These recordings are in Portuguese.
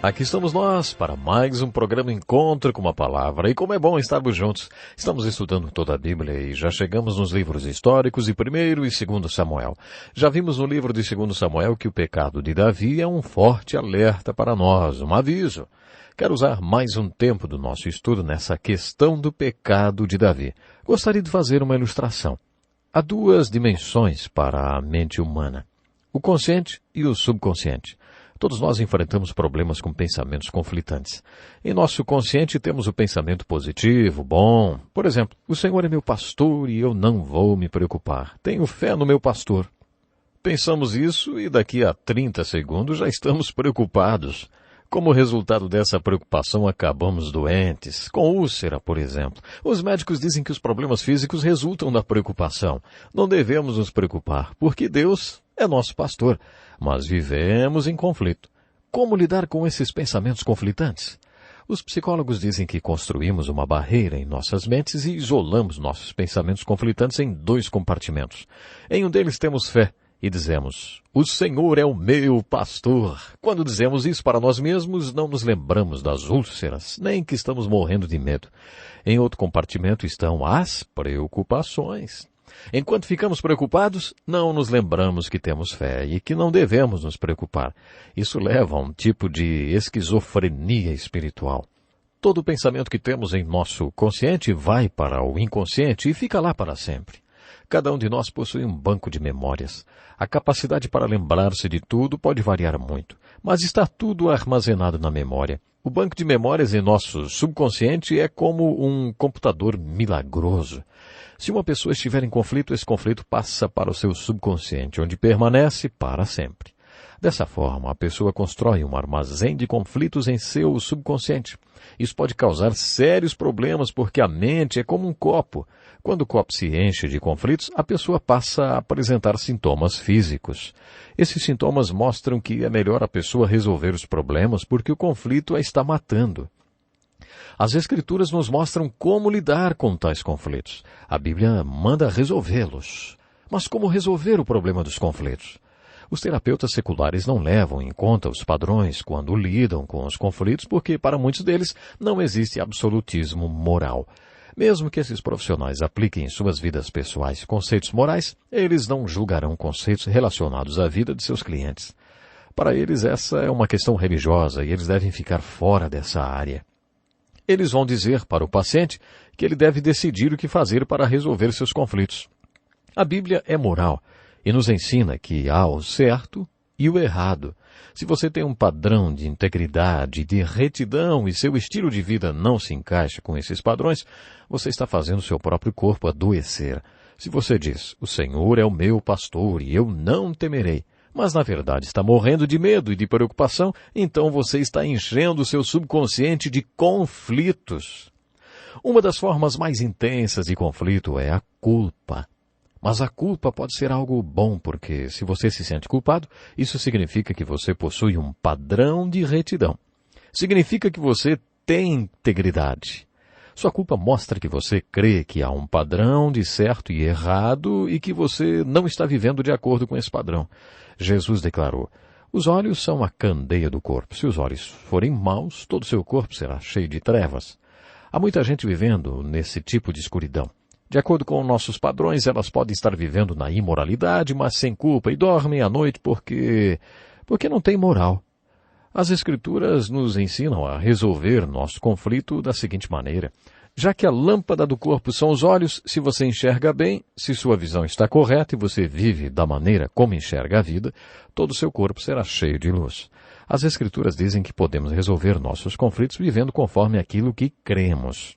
Aqui estamos nós para mais um programa Encontro com a Palavra. E como é bom estarmos juntos. Estamos estudando toda a Bíblia e já chegamos nos livros históricos de 1º e 2º Samuel. Já vimos no livro de 2º Samuel que o pecado de Davi é um forte alerta para nós, um aviso. Quero usar mais um tempo do nosso estudo nessa questão do pecado de Davi. Gostaria de fazer uma ilustração. Há duas dimensões para a mente humana: o consciente e o subconsciente. Todos nós enfrentamos problemas com pensamentos conflitantes. Em nosso consciente temos o pensamento positivo, bom. Por exemplo, o Senhor é meu pastor e eu não vou me preocupar. Tenho fé no meu pastor. Pensamos isso e daqui a 30 segundos já estamos preocupados. Como resultado dessa preocupação, acabamos doentes, com úlcera, por exemplo. Os médicos dizem que os problemas físicos resultam da preocupação. Não devemos nos preocupar, porque Deus é nosso pastor, mas vivemos em conflito. Como lidar com esses pensamentos conflitantes? Os psicólogos dizem que construímos uma barreira em nossas mentes e isolamos nossos pensamentos conflitantes em 2 compartimentos. Em um deles temos fé e dizemos: o Senhor é o meu pastor. Quando dizemos isso para nós mesmos, não nos lembramos das úlceras, nem que estamos morrendo de medo. Em outro compartimento estão as preocupações. Enquanto ficamos preocupados, não nos lembramos que temos fé e que não devemos nos preocupar. Isso leva a um tipo de esquizofrenia espiritual. Todo pensamento que temos em nosso consciente vai para o inconsciente e fica lá para sempre. Cada um de nós possui um banco de memórias. A capacidade para lembrar-se de tudo pode variar muito, mas está tudo armazenado na memória. O banco de memórias em nosso subconsciente é como um computador milagroso. Se uma pessoa estiver em conflito, esse conflito passa para o seu subconsciente, onde permanece para sempre. Dessa forma, a pessoa constrói um armazém de conflitos em seu subconsciente. Isso pode causar sérios problemas porque a mente é como um copo. Quando o copo se enche de conflitos, a pessoa passa a apresentar sintomas físicos. Esses sintomas mostram que é melhor a pessoa resolver os problemas porque o conflito a está matando. As Escrituras nos mostram como lidar com tais conflitos. A Bíblia manda resolvê-los. Mas como resolver o problema dos conflitos? Os terapeutas seculares não levam em conta os padrões quando lidam com os conflitos porque, para muitos deles, não existe absolutismo moral. Mesmo que esses profissionais apliquem em suas vidas pessoais conceitos morais, eles não julgarão conceitos relacionados à vida de seus clientes. Para eles, essa é uma questão religiosa e eles devem ficar fora dessa área. Eles vão dizer para o paciente que ele deve decidir o que fazer para resolver seus conflitos. A Bíblia é moral e nos ensina que há o certo e o errado. Se você tem um padrão de integridade, de retidão e seu estilo de vida não se encaixa com esses padrões, você está fazendo seu próprio corpo adoecer. Se você diz: o Senhor é o meu pastor e eu não temerei, mas na verdade está morrendo de medo e de preocupação, então você está enchendo o seu subconsciente de conflitos. Uma das formas mais intensas de conflito é a culpa. Mas a culpa pode ser algo bom, porque se você se sente culpado, isso significa que você possui um padrão de retidão. Significa que você tem integridade. Sua culpa mostra que você crê que há um padrão de certo e errado e que você não está vivendo de acordo com esse padrão. Jesus declarou: os olhos são a candeia do corpo. Se os olhos forem maus, todo o seu corpo será cheio de trevas. Há muita gente vivendo nesse tipo de escuridão. De acordo com nossos padrões, elas podem estar vivendo na imoralidade, mas sem culpa, e dormem à noite porque não têm moral. As Escrituras nos ensinam a resolver nosso conflito da seguinte maneira: já que a lâmpada do corpo são os olhos, se você enxerga bem, se sua visão está correta e você vive da maneira como enxerga a vida, todo o seu corpo será cheio de luz. As Escrituras dizem que podemos resolver nossos conflitos vivendo conforme aquilo que cremos.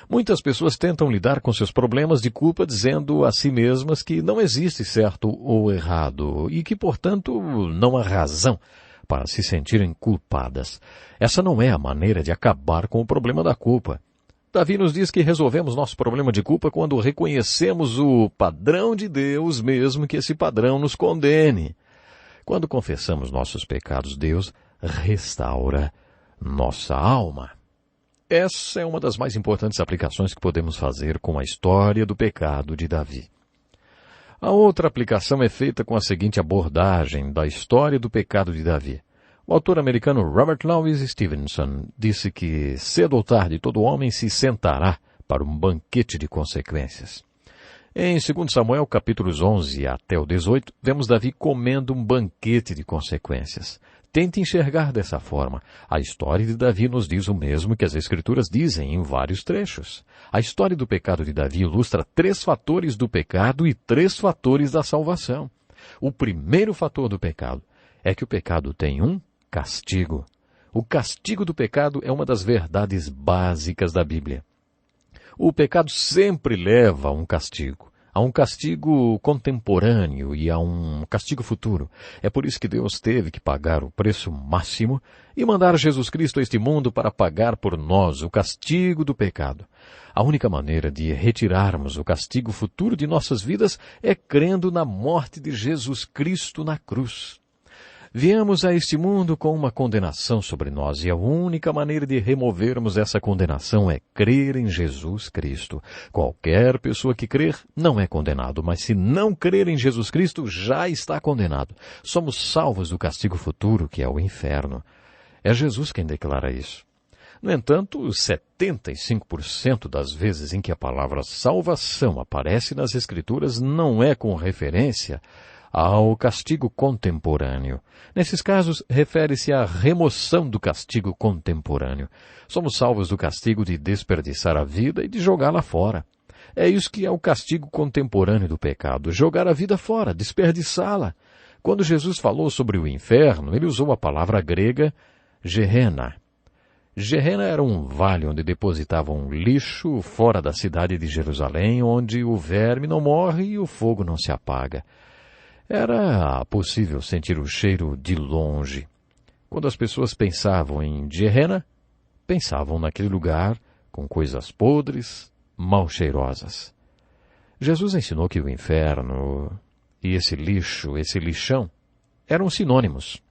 Muitas pessoas tentam lidar com seus problemas de culpa dizendo a si mesmas que não existe certo ou errado e que, portanto, não há razão para se sentirem culpadas. Essa não é a maneira de acabar com o problema da culpa. Davi nos diz que resolvemos nosso problema de culpa quando reconhecemos o padrão de Deus, mesmo que esse padrão nos condene. Quando confessamos nossos pecados, Deus restaura nossa alma. Essa é uma das mais importantes aplicações que podemos fazer com a história do pecado de Davi. A outra aplicação é feita com a seguinte abordagem da história do pecado de Davi. O autor americano Robert Louis Stevenson disse que cedo ou tarde todo homem se sentará para um banquete de consequências. Em 2 Samuel, capítulos 11 até o 18, vemos Davi comendo um banquete de consequências. Tente enxergar dessa forma. A história de Davi nos diz o mesmo que as Escrituras dizem em vários trechos. A história do pecado de Davi ilustra 3 fatores do pecado e 3 fatores da salvação. O primeiro fator do pecado é que o pecado tem um castigo. O castigo do pecado é uma das verdades básicas da Bíblia. O pecado sempre leva a um castigo contemporâneo e a um castigo futuro. É por isso que Deus teve que pagar o preço máximo e mandar Jesus Cristo a este mundo para pagar por nós o castigo do pecado. A única maneira de retirarmos o castigo futuro de nossas vidas é crendo na morte de Jesus Cristo na cruz. Viemos a este mundo com uma condenação sobre nós e a única maneira de removermos essa condenação é crer em Jesus Cristo. Qualquer pessoa que crer não é condenado, mas se não crer em Jesus Cristo já está condenado. Somos salvos do castigo futuro, que é o inferno. É Jesus quem declara isso. No entanto, 75% das vezes em que a palavra salvação aparece nas Escrituras não é com referência ao castigo contemporâneo. Nesses casos, refere-se à remoção do castigo contemporâneo. Somos salvos do castigo de desperdiçar a vida e de jogá-la fora. É isso que é o castigo contemporâneo do pecado, jogar a vida fora, desperdiçá-la. Quando Jesus falou sobre o inferno, ele usou a palavra grega Gehenna. Gehenna era um vale onde depositavam lixo fora da cidade de Jerusalém, onde o verme não morre e o fogo não se apaga. Era possível sentir o cheiro de longe. Quando as pessoas pensavam em Gehenna, pensavam naquele lugar com coisas podres, mal cheirosas. Jesus ensinou que o inferno e esse lixo, esse lixão, eram sinônimos.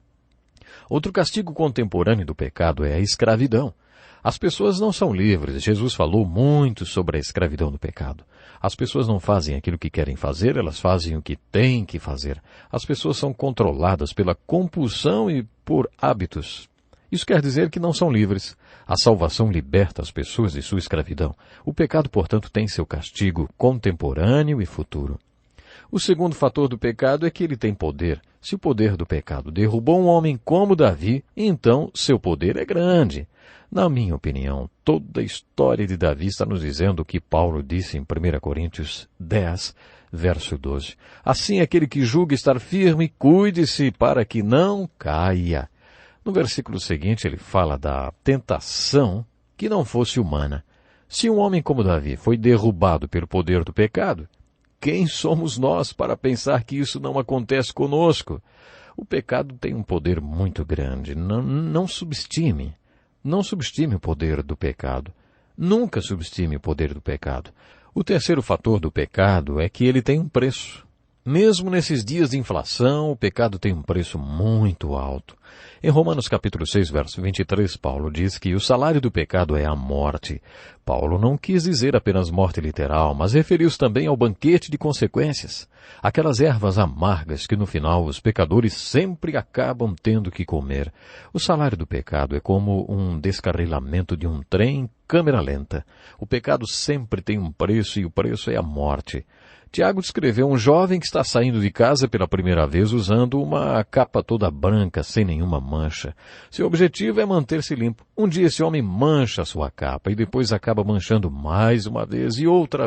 Outro castigo contemporâneo do pecado é a escravidão. As pessoas não são livres. Jesus falou muito sobre a escravidão do pecado. As pessoas não fazem aquilo que querem fazer, elas fazem o que têm que fazer. As pessoas são controladas pela compulsão e por hábitos. Isso quer dizer que não são livres. A salvação liberta as pessoas de sua escravidão. O pecado, portanto, tem seu castigo contemporâneo e futuro. O segundo fator do pecado é que ele tem poder. Se o poder do pecado derrubou um homem como Davi, então seu poder é grande. Na minha opinião, toda a história de Davi está nos dizendo o que Paulo disse em 1 Coríntios 10, verso 12. Assim, aquele que julga estar firme, cuide-se para que não caia. No versículo seguinte, ele fala da tentação que não fosse humana. Se um homem como Davi foi derrubado pelo poder do pecado, quem somos nós para pensar que isso não acontece conosco? O pecado tem um poder muito grande. Não subestime. Não subestime o poder do pecado. Nunca subestime o poder do pecado. O terceiro fator do pecado é que ele tem um preço. Mesmo nesses dias de inflação, o pecado tem um preço muito alto. Em Romanos capítulo 6, verso 23, Paulo diz que o salário do pecado é a morte. Paulo não quis dizer apenas morte literal, mas referiu-se também ao banquete de consequências. Aquelas ervas amargas que no final os pecadores sempre acabam tendo que comer. O salário do pecado é como um descarrilamento de um trem em câmera lenta. O pecado sempre tem um preço e o preço é a morte. Tiago descreveu um jovem que está saindo de casa pela primeira vez usando uma capa toda branca, sem nenhuma mancha. Seu objetivo é manter-se limpo. Um dia esse homem mancha sua capa e depois acaba manchando mais uma vez e outra.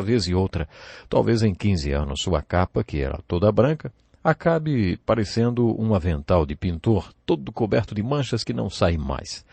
Talvez em 15 anos sua capa, que era toda branca, acabe parecendo um avental de pintor, todo coberto de manchas que não saem mais.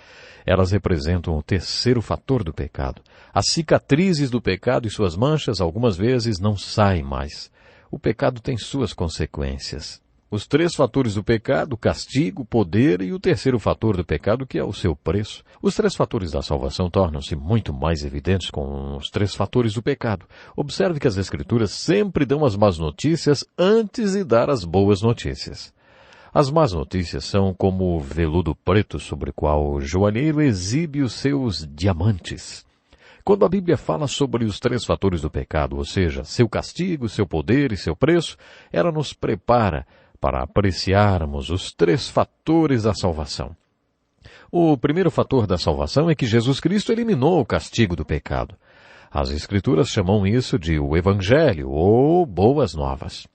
Elas representam o terceiro fator do pecado. As cicatrizes do pecado e suas manchas, algumas vezes, não saem mais. O pecado tem suas consequências. Os três fatores do pecado, o castigo, o poder e o terceiro fator do pecado, que é o seu preço. Os três fatores da salvação tornam-se muito mais evidentes com os três fatores do pecado. Observe que as Escrituras sempre dão as más notícias antes de dar as boas notícias. As más notícias são como o veludo preto sobre o qual o joalheiro exibe os seus diamantes. Quando a Bíblia fala sobre os três fatores do pecado, ou seja, seu castigo, seu poder e seu preço, ela nos prepara para apreciarmos os três fatores da salvação. O primeiro fator da salvação é que Jesus Cristo eliminou o castigo do pecado. As Escrituras chamam isso de o Evangelho ou Boas Novas.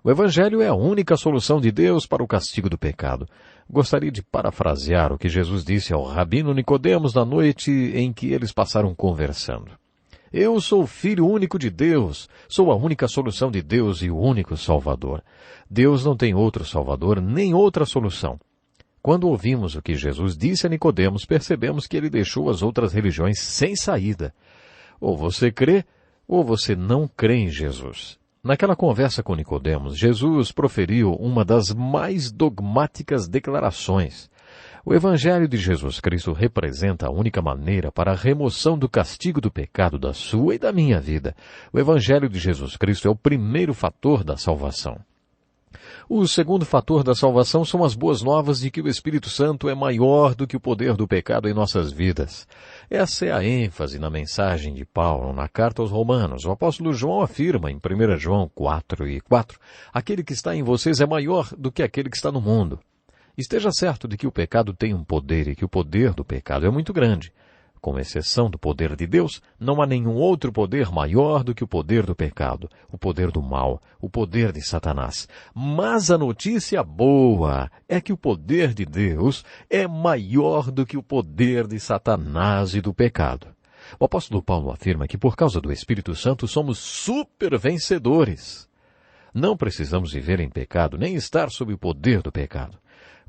O Evangelho é a única solução de Deus para o castigo do pecado. Gostaria de parafrasear o que Jesus disse ao rabino Nicodemos na noite em que eles passaram conversando. Eu sou o Filho único de Deus, sou a única solução de Deus e o único Salvador. Deus não tem outro Salvador, nem outra solução. Quando ouvimos o que Jesus disse a Nicodemos, percebemos que ele deixou as outras religiões sem saída. Ou você crê, ou você não crê em Jesus. Naquela conversa com Nicodemos, Jesus proferiu uma das mais dogmáticas declarações. O Evangelho de Jesus Cristo representa a única maneira para a remoção do castigo do pecado da sua e da minha vida. O Evangelho de Jesus Cristo é o primeiro fator da salvação. O segundo fator da salvação são as boas novas de que o Espírito Santo é maior do que o poder do pecado em nossas vidas. Essa é a ênfase na mensagem de Paulo na carta aos Romanos. O apóstolo João afirma em 1 João 4:4, aquele que está em vocês é maior do que aquele que está no mundo. Esteja certo de que o pecado tem um poder e que o poder do pecado é muito grande. Com exceção do poder de Deus, não há nenhum outro poder maior do que o poder do pecado, o poder do mal, o poder de Satanás. Mas a notícia boa é que o poder de Deus é maior do que o poder de Satanás e do pecado. O apóstolo Paulo afirma que por causa do Espírito Santo somos super vencedores. Não precisamos viver em pecado, nem estar sob o poder do pecado.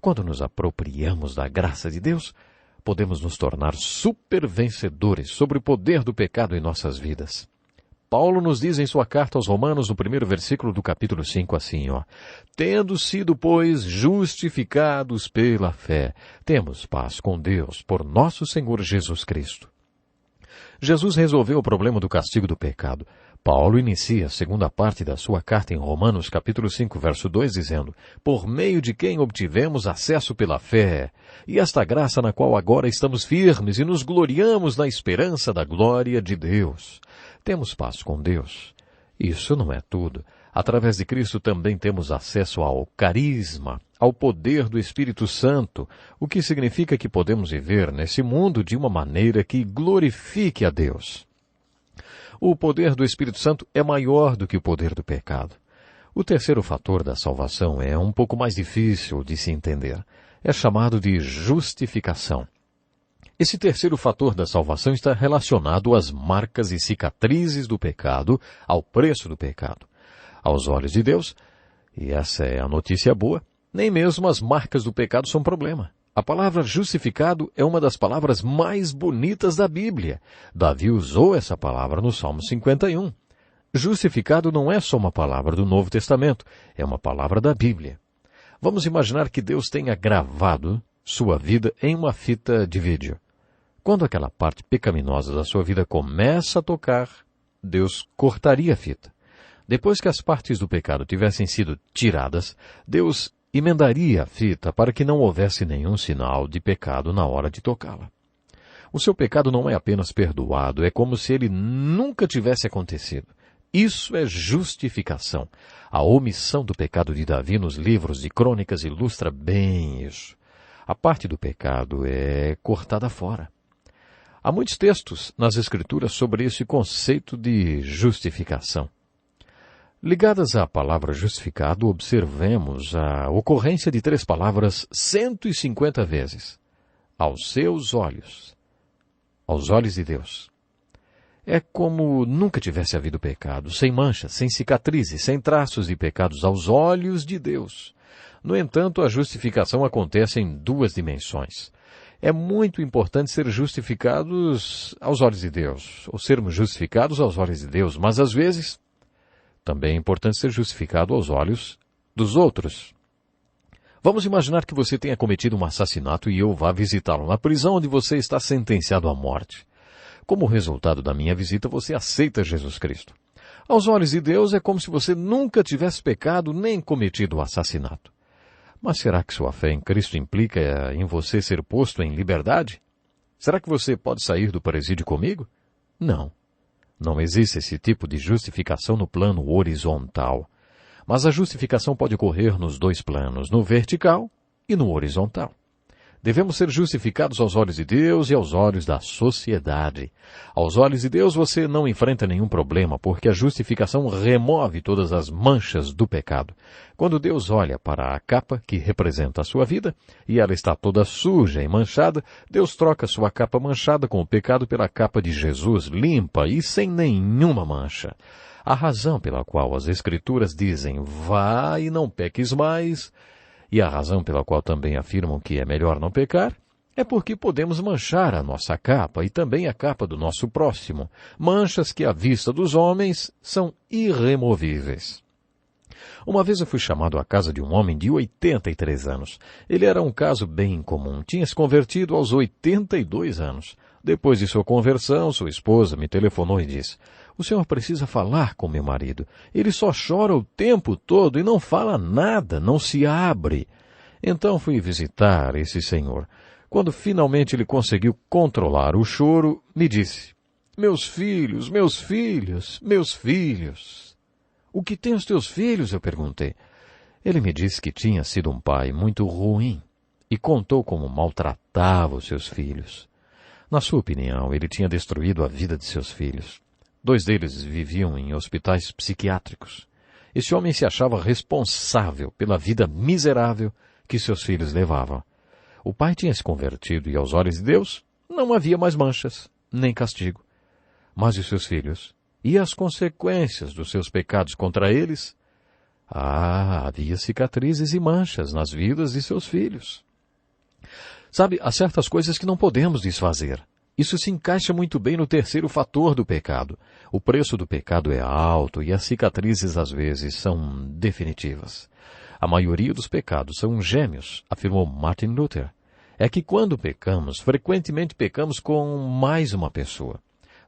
Quando nos apropriamos da graça de Deus, podemos nos tornar supervencedores sobre o poder do pecado em nossas vidas. Paulo nos diz em sua carta aos Romanos, no 1º versículo do capítulo 5, assim, tendo sido, pois, justificados pela fé, temos paz com Deus por nosso Senhor Jesus Cristo. Jesus resolveu o problema do castigo do pecado. Paulo inicia a segunda parte da sua carta em Romanos, capítulo 5, verso 2, dizendo, por meio de quem obtivemos acesso pela fé, e esta graça na qual agora estamos firmes e nos gloriamos na esperança da glória de Deus. Temos paz com Deus. Isso não é tudo. Através de Cristo também temos acesso ao carisma, ao poder do Espírito Santo, o que significa que podemos viver nesse mundo de uma maneira que glorifique a Deus. O poder do Espírito Santo é maior do que o poder do pecado. O terceiro fator da salvação é um pouco mais difícil de se entender. É chamado de justificação. Esse terceiro fator da salvação está relacionado às marcas e cicatrizes do pecado, ao preço do pecado. Aos olhos de Deus, e essa é a notícia boa, nem mesmo as marcas do pecado são problema. A palavra justificado é uma das palavras mais bonitas da Bíblia. Davi usou essa palavra no Salmo 51. Justificado não é só uma palavra do Novo Testamento, é uma palavra da Bíblia. Vamos imaginar que Deus tenha gravado sua vida em uma fita de vídeo. Quando aquela parte pecaminosa da sua vida começa a tocar, Deus cortaria a fita. Depois que as partes do pecado tivessem sido tiradas, Deus emendaria a fita para que não houvesse nenhum sinal de pecado na hora de tocá-la. O seu pecado não é apenas perdoado, é como se ele nunca tivesse acontecido. Isso é justificação. A omissão do pecado de Davi nos livros de crônicas ilustra bem isso. A parte do pecado é cortada fora. Há muitos textos nas Escrituras sobre esse conceito de justificação. Ligadas à palavra justificado, observemos a ocorrência de 3 palavras 150 vezes. Aos seus olhos. Aos olhos de Deus. É como nunca tivesse havido pecado, sem manchas, sem cicatrizes, sem traços de pecados aos olhos de Deus. No entanto, a justificação acontece em 2 dimensões. É muito importante ser justificados aos olhos de Deus, ou sermos justificados aos olhos de Deus, mas às vezes também é importante ser justificado aos olhos dos outros. Vamos imaginar que você tenha cometido um assassinato e eu vá visitá-lo na prisão onde você está sentenciado à morte. Como resultado da minha visita, você aceita Jesus Cristo. Aos olhos de Deus é como se você nunca tivesse pecado nem cometido o assassinato. Mas será que sua fé em Cristo implica em você ser posto em liberdade? Será que você pode sair do presídio comigo? Não. Não existe esse tipo de justificação no plano horizontal. Mas a justificação pode ocorrer nos 2 planos, no vertical e no horizontal. Devemos ser justificados aos olhos de Deus e aos olhos da sociedade. Aos olhos de Deus você não enfrenta nenhum problema, porque a justificação remove todas as manchas do pecado. Quando Deus olha para a capa que representa a sua vida, e ela está toda suja e manchada, Deus troca sua capa manchada com o pecado pela capa de Jesus, limpa e sem nenhuma mancha. A razão pela qual as Escrituras dizem, vá e não peques mais, e a razão pela qual também afirmam que é melhor não pecar, é porque podemos manchar a nossa capa e também a capa do nosso próximo, manchas que à vista dos homens são irremovíveis. Uma vez eu fui chamado à casa de um homem de 83 anos. Ele era um caso bem comum, tinha se convertido aos 82 anos. Depois de sua conversão, sua esposa me telefonou e disse, o senhor precisa falar com meu marido. Ele só chora o tempo todo e não fala nada, não se abre. Então fui visitar esse senhor. Quando finalmente ele conseguiu controlar o choro, me disse, meus filhos, meus filhos, meus filhos. O que tem os teus filhos? Eu perguntei. Ele me disse que tinha sido um pai muito ruim e contou como maltratava os seus filhos. Na sua opinião, ele tinha destruído a vida de seus filhos. 2 deles viviam em hospitais psiquiátricos. Esse homem se achava responsável pela vida miserável que seus filhos levavam. O pai tinha se convertido e, aos olhos de Deus, não havia mais manchas, nem castigo. Mas os seus filhos? E as consequências dos seus pecados contra eles? Havia cicatrizes e manchas nas vidas de seus filhos. Sabe, há certas coisas que não podemos desfazer. Isso se encaixa muito bem no terceiro fator do pecado. O preço do pecado é alto e as cicatrizes às vezes são definitivas. A maioria dos pecados são gêmeos, afirmou Martin Luther. É que quando pecamos, frequentemente pecamos com mais uma pessoa.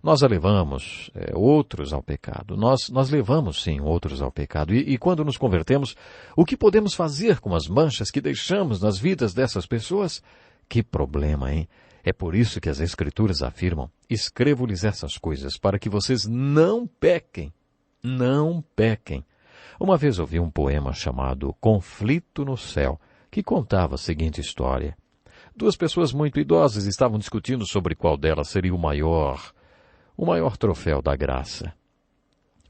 Nós levamos outros ao pecado. Nós levamos, sim, outros ao pecado. E quando nos convertemos, o que podemos fazer com as manchas que deixamos nas vidas dessas pessoas? Que problema, hein? É por isso que as Escrituras afirmam, escrevo-lhes essas coisas para que vocês não pequem. Não pequem. Uma vez ouvi um poema chamado Conflito no Céu, que contava a seguinte história. 2 pessoas muito idosas estavam discutindo sobre qual delas seria o maior troféu da graça.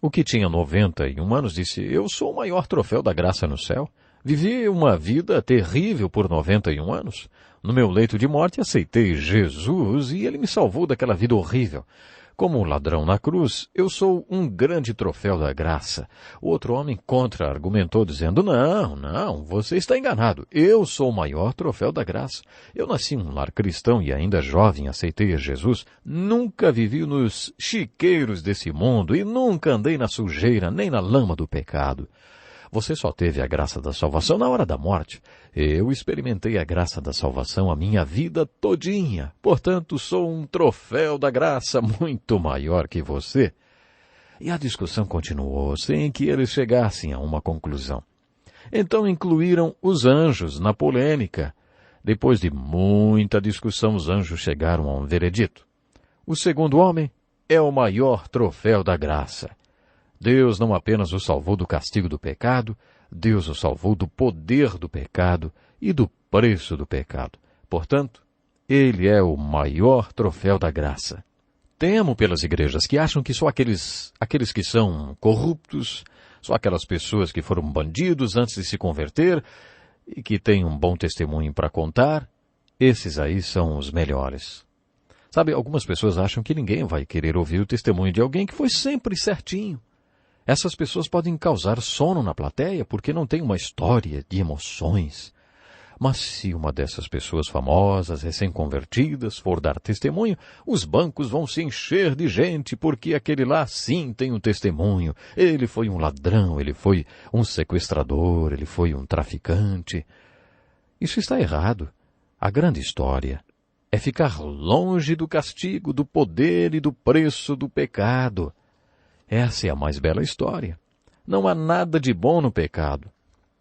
O que tinha 91 anos disse, eu sou o maior troféu da graça no céu. Vivi uma vida terrível por 91 anos. No meu leito de morte aceitei Jesus e ele me salvou daquela vida horrível. Como um ladrão na cruz, eu sou um grande troféu da graça. O outro homem contra-argumentou dizendo, não, você está enganado. Eu sou o maior troféu da graça. Eu nasci em um lar cristão e ainda jovem aceitei a Jesus. Nunca vivi nos chiqueiros desse mundo e nunca andei na sujeira nem na lama do pecado. Você só teve a graça da salvação na hora da morte. Eu experimentei a graça da salvação a minha vida todinha. Portanto, sou um troféu da graça muito maior que você. E a discussão continuou sem que eles chegassem a uma conclusão. Então incluíram os anjos na polêmica. Depois de muita discussão, os anjos chegaram a um veredito. O segundo homem é o maior troféu da graça. Deus não apenas o salvou do castigo do pecado, Deus o salvou do poder do pecado e do preço do pecado. Portanto, ele é o maior troféu da graça. Temo pelas igrejas que acham que só aqueles que são corruptos, só aquelas pessoas que foram bandidos antes de se converter e que têm um bom testemunho para contar, esses aí são os melhores. Sabe, algumas pessoas acham que ninguém vai querer ouvir o testemunho de alguém que foi sempre certinho. Essas pessoas podem causar sono na plateia porque não tem uma história de emoções. Mas se uma dessas pessoas famosas, recém-convertidas, for dar testemunho, os bancos vão se encher de gente porque aquele lá sim tem um testemunho. Ele foi um ladrão, ele foi um sequestrador, ele foi um traficante. Isso está errado. A grande história é ficar longe do castigo, do poder e do preço do pecado. Essa é a mais bela história. Não há nada de bom no pecado.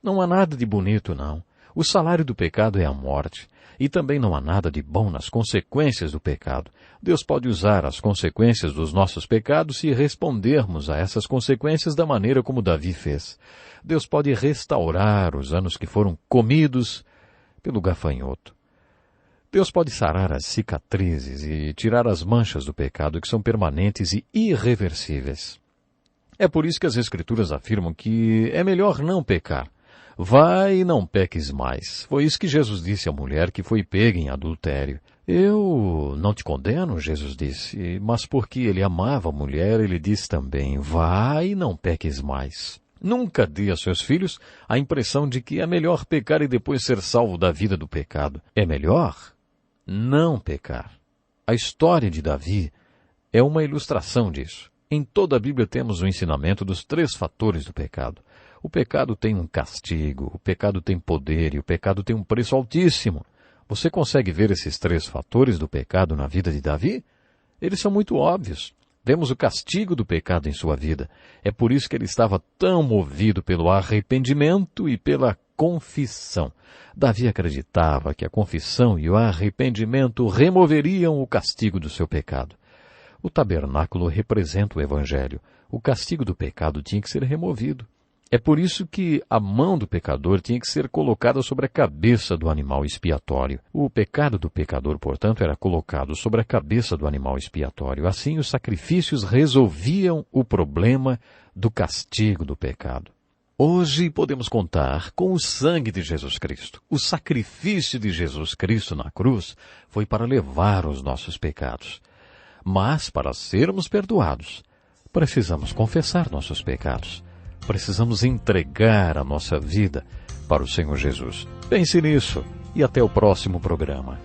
Não há nada de bonito, não. O salário do pecado é a morte. E também não há nada de bom nas consequências do pecado. Deus pode usar as consequências dos nossos pecados se respondermos a essas consequências da maneira como Davi fez. Deus pode restaurar os anos que foram comidos pelo gafanhoto. Deus pode sarar as cicatrizes e tirar as manchas do pecado que são permanentes e irreversíveis. É por isso que as Escrituras afirmam que é melhor não pecar. Vai e não peques mais. Foi isso que Jesus disse à mulher que foi pega em adultério. Eu não te condeno, Jesus disse, mas porque ele amava a mulher, ele disse também, vai e não peques mais. Nunca dê a seus filhos a impressão de que é melhor pecar e depois ser salvo da vida do pecado. É melhor não pecar. A história de Davi é uma ilustração disso. Em toda a Bíblia temos o ensinamento dos 3 fatores do pecado. O pecado tem um castigo, o pecado tem poder e o pecado tem um preço altíssimo. Você consegue ver esses 3 fatores do pecado na vida de Davi? Eles são muito óbvios. Vemos o castigo do pecado em sua vida. É por isso que ele estava tão movido pelo arrependimento e pela confissão. Davi acreditava que a confissão e o arrependimento removeriam o castigo do seu pecado. O tabernáculo representa o Evangelho. O castigo do pecado tinha que ser removido. É por isso que a mão do pecador tinha que ser colocada sobre a cabeça do animal expiatório. O pecado do pecador, portanto, era colocado sobre a cabeça do animal expiatório. Assim, os sacrifícios resolviam o problema do castigo do pecado. Hoje podemos contar com o sangue de Jesus Cristo. O sacrifício de Jesus Cristo na cruz foi para levar os nossos pecados. Mas, para sermos perdoados, precisamos confessar nossos pecados. Precisamos entregar a nossa vida para o Senhor Jesus. Pense nisso e até o próximo programa.